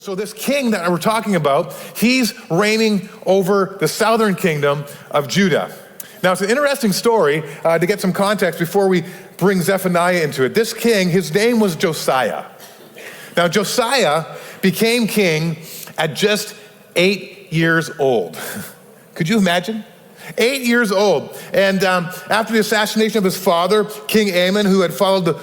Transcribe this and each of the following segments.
So this king that we're talking about, he's reigning over the southern kingdom of Judah. Now, it's an interesting story to get some context before we bring Zephaniah into it. This king, his name was Josiah. Now, Josiah became king at just 8 years old. Could you imagine? 8 years old. And after the assassination of his father, King Amon, who had followed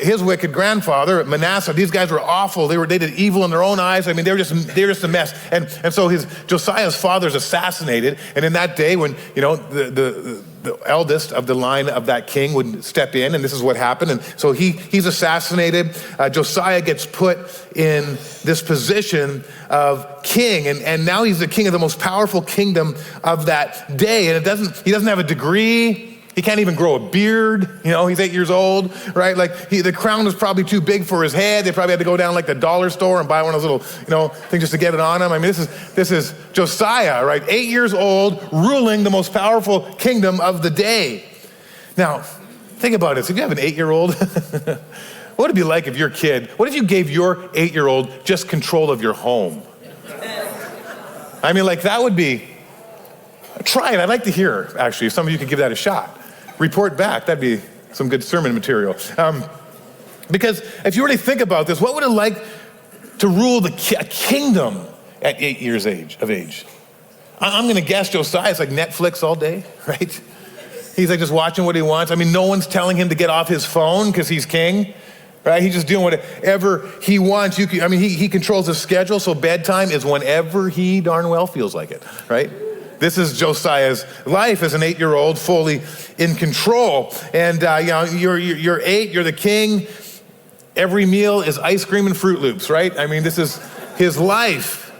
his wicked grandfather, Manasseh, these guys were awful. They did evil in their own eyes. I mean, they were just a mess. And so Josiah's father's assassinated. And in that day, when, the eldest of the line of that king would step in, and this is what happened. And so he's assassinated. Josiah gets put in this position of king, and now he's the king of the most powerful kingdom of that day. And he doesn't have a degree. He can't even grow a beard. He's 8 years old, right? The crown was probably too big for his head. They probably had to go down the dollar store and buy one of those little, things just to get it on him. I mean, this is Josiah, right? 8 years old, ruling the most powerful kingdom of the day. Now, think about this. If you have an 8-year-old, what would it be like if your kid, what if you gave your 8-year-old just control of your home? I mean, that would be, try it. I'd like to hear, actually, if some of you could give that a shot. Report back. That'd be some good sermon material. Because if you really think about this, what would it like to rule a kingdom at 8 years of age? I'm going to guess Josiah's like Netflix all day, right? He's just watching what he wants. I mean, no one's telling him to get off his phone because he's king, right? He's just doing whatever he wants. He controls his schedule, so bedtime is whenever he darn well feels like it, right? This is Josiah's life as an 8-year-old, fully in control. And you're 8, you're the king. Every meal is ice cream and Fruit Loops, right? I mean, this is his life.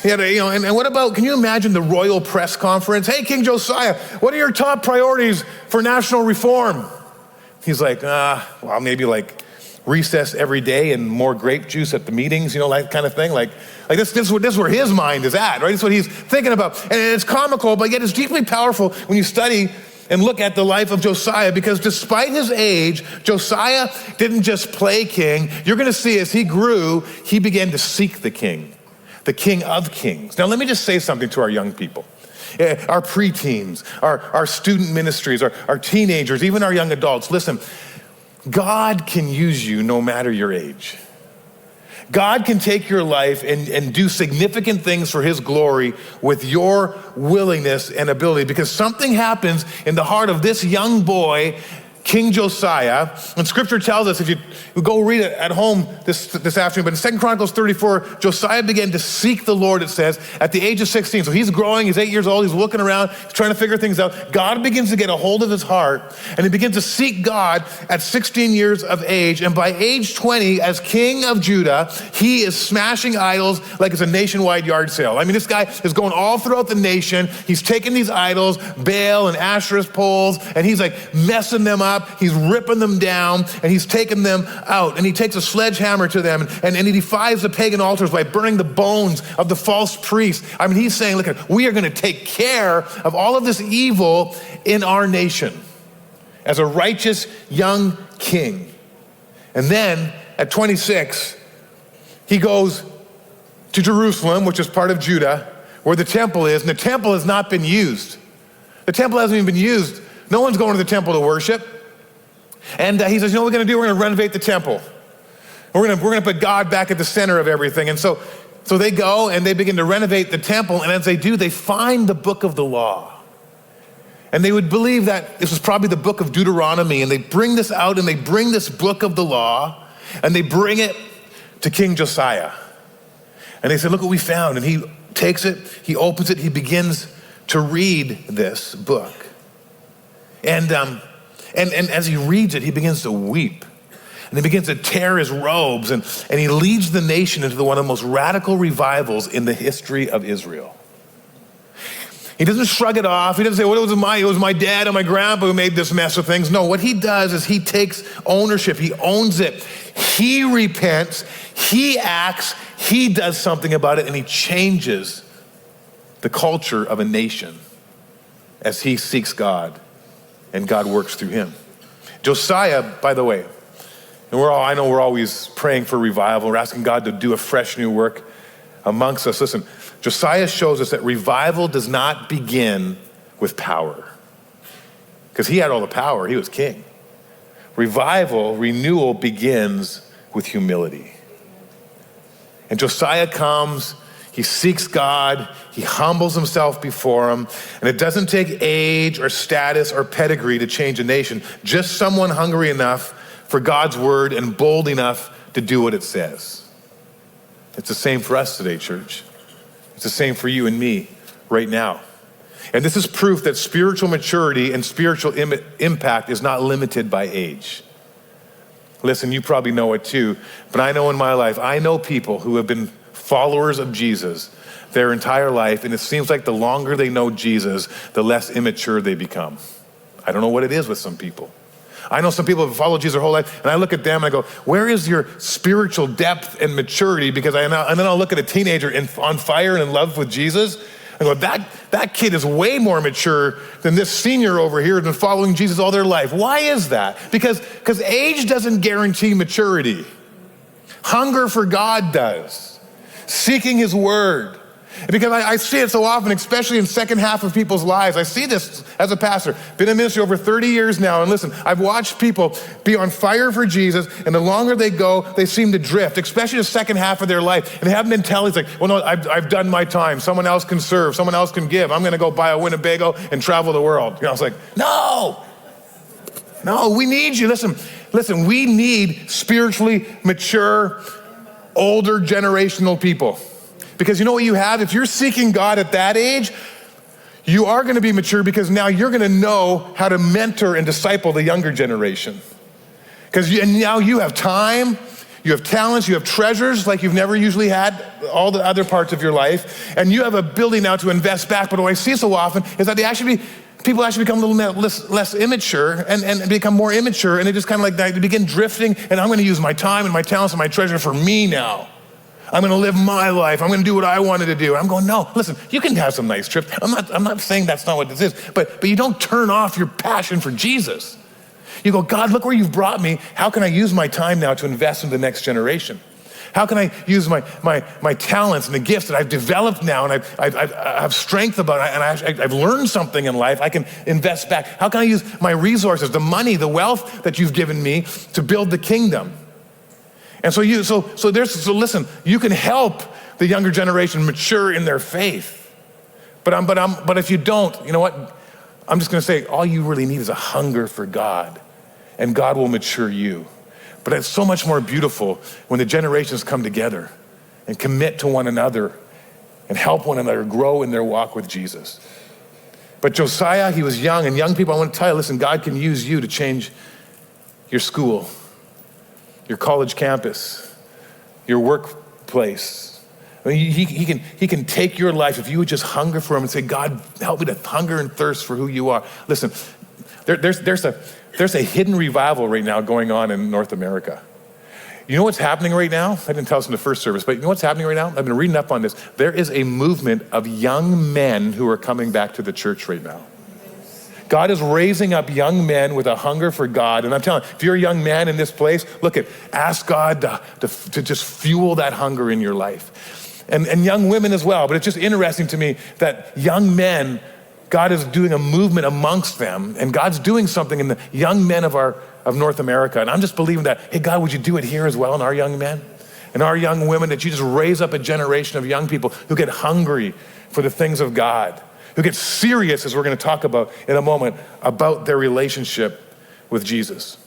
And what about, can you imagine the royal press conference? Hey, King Josiah, what are your top priorities for national reform? He's like, maybe recess every day and more grape juice at the meetings, that kind of thing. This is where his mind is at, right? That's what he's thinking about. And it's comical, but yet it's deeply powerful when you study and look at the life of Josiah, because despite his age, Josiah didn't just play king. You're going to see as he grew, he began to seek the king of kings. Now, let me just say something to our young people. Our preteens, our student ministries, our teenagers, even our young adults. Listen, God can use you no matter your age. God can take your life and do significant things for his glory with your willingness and ability, because something happens in the heart of this young boy, King Josiah. And scripture tells us, if you go read it at home this afternoon, but in 2 Chronicles 34, Josiah began to seek the Lord, it says, at the age of 16. So he's growing, he's 8 years old, he's looking around, he's trying to figure things out. God begins to get a hold of his heart, and he begins to seek God at 16 years of age. And by age 20, as king of Judah, he is smashing idols like it's a nationwide yard sale. I mean, this guy is going all throughout the nation. He's taking these idols, Baal and Asherah poles, and he's messing them up. He's ripping them down, and he's taking them out. And he takes a sledgehammer to them, and he defies the pagan altars by burning the bones of the false priests. I mean, he's saying, look, we are going to take care of all of this evil in our nation as a righteous young king. And then at 26, he goes to Jerusalem, which is part of Judah, where the temple is, and the temple has not been used. The temple hasn't even been used. No one's going to the temple to worship. And he says, what we're going to do? We're going to renovate the temple. We're going to put God back at the center of everything. And so they go and they begin to renovate the temple. And as they do, they find the book of the law. And they would believe that this was probably the book of Deuteronomy. And they bring this out, and they bring this book of the law, and they bring it to King Josiah. And they said, look what we found. And he takes it, he opens it, he begins to read this book. And as he reads it, he begins to weep. And he begins to tear his robes, and he leads the nation into one of the most radical revivals in the history of Israel. He doesn't shrug it off. He doesn't say, well, it was my dad and my grandpa who made this mess of things. No, what he does is he takes ownership. He owns it. He repents. He acts. He does something about it, and he changes the culture of a nation as he seeks God, and God works through him. Josiah, by the way, And I know we're always praying for revival. We're asking God to do a fresh new work amongst us. Listen, Josiah shows us that revival does not begin with power, because he had all the power. He was king. Revival, renewal begins with humility. And Josiah comes, he seeks God, he humbles himself before him, and it doesn't take age or status or pedigree to change a nation, just someone hungry enough for God's word and bold enough to do what it says. It's the same for us today, church. It's the same for you and me right now. And this is proof that spiritual maturity and spiritual impact is not limited by age. Listen, you probably know it too, but I know in my life, I know people who have been followers of Jesus their entire life, and it seems like the longer they know Jesus, the less immature they become. I don't know what it is with some people. I know some people have followed Jesus their whole life, and I look at them and I go, where is your spiritual depth and maturity? Because and then I'll look at a teenager on fire and in love with Jesus, and go, that kid is way more mature than this senior over here who's been following Jesus all their life. Why is that? Because age doesn't guarantee maturity. Hunger for God does. Seeking his word. Because I see it so often, especially in second half of people's lives. I see this as a pastor. Been in ministry over 30 years now, and listen, I've watched people be on fire for Jesus, and the longer they go, they seem to drift, especially the second half of their life. And they have mentalities like, well, no, I've done my time. Someone else can serve. Someone else can give. I'm going to go buy a Winnebago and travel the world. You know, it's like, no, we need you. Listen, we need spiritually mature, older generational people. Because you know what you have? If you're seeking God at that age, you are going to be mature, because now you're going to know how to mentor and disciple the younger generation. Because now you have time, you have talents, you have treasures like you've never usually had all the other parts of your life, and you have ability now to invest back. But what I see so often is that people actually become a little less immature and become more immature, and they just kind of like they begin drifting, and I'm going to use my time and my talents and my treasure for me now. I'm going to live my life. I'm going to do what I wanted to do. I'm going, no, listen, you can have some nice trips. I'm not saying that's not what this is, but you don't turn off your passion for Jesus. You go, God, look where you've brought me. How can I use my time now to invest in the next generation? How can I use my talents and the gifts that I've developed now, and I have strength about it, and I've learned something in life? I can invest back. How can I use my resources, the money, the wealth that you've given me to build the kingdom? And so listen, you can help the younger generation mature in their faith. But if you don't, you know what? I'm just going to say, all you really need is a hunger for God, and God will mature you. But it's so much more beautiful when the generations come together and commit to one another and help one another grow in their walk with Jesus. But Josiah, he was young, and young people, I want to tell you, listen, God can use you to change your school, your college campus, your workplace. I mean, he can take your life if you would just hunger for him and say, God, help me to hunger and thirst for who you are. Listen, there's a hidden revival right now going on in North America. You know what's happening right now? I didn't tell us in the first service, but you know what's happening right now? I've been reading up on this. There is a movement of young men who are coming back to the church right now. God is raising up young men with a hunger for God. And I'm telling you, if you're a young man in this place, ask God to just fuel that hunger in your life. And young women as well. But it's just interesting to me that young men, God is doing a movement amongst them, and God's doing something in the young men of North America. And I'm just believing that, hey, God, would you do it here as well in our young men and our young women, that you just raise up a generation of young people who get hungry for the things of God, who get serious, as we're going to talk about in a moment, about their relationship with Jesus.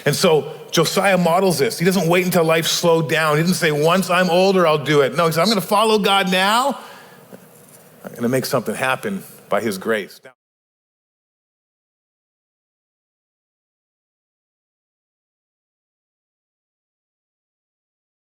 And so Josiah models this. He doesn't wait until life slowed down. He doesn't say, once I'm older, I'll do it. No, he said, I'm going to follow God now. I'm going to make something happen by his grace.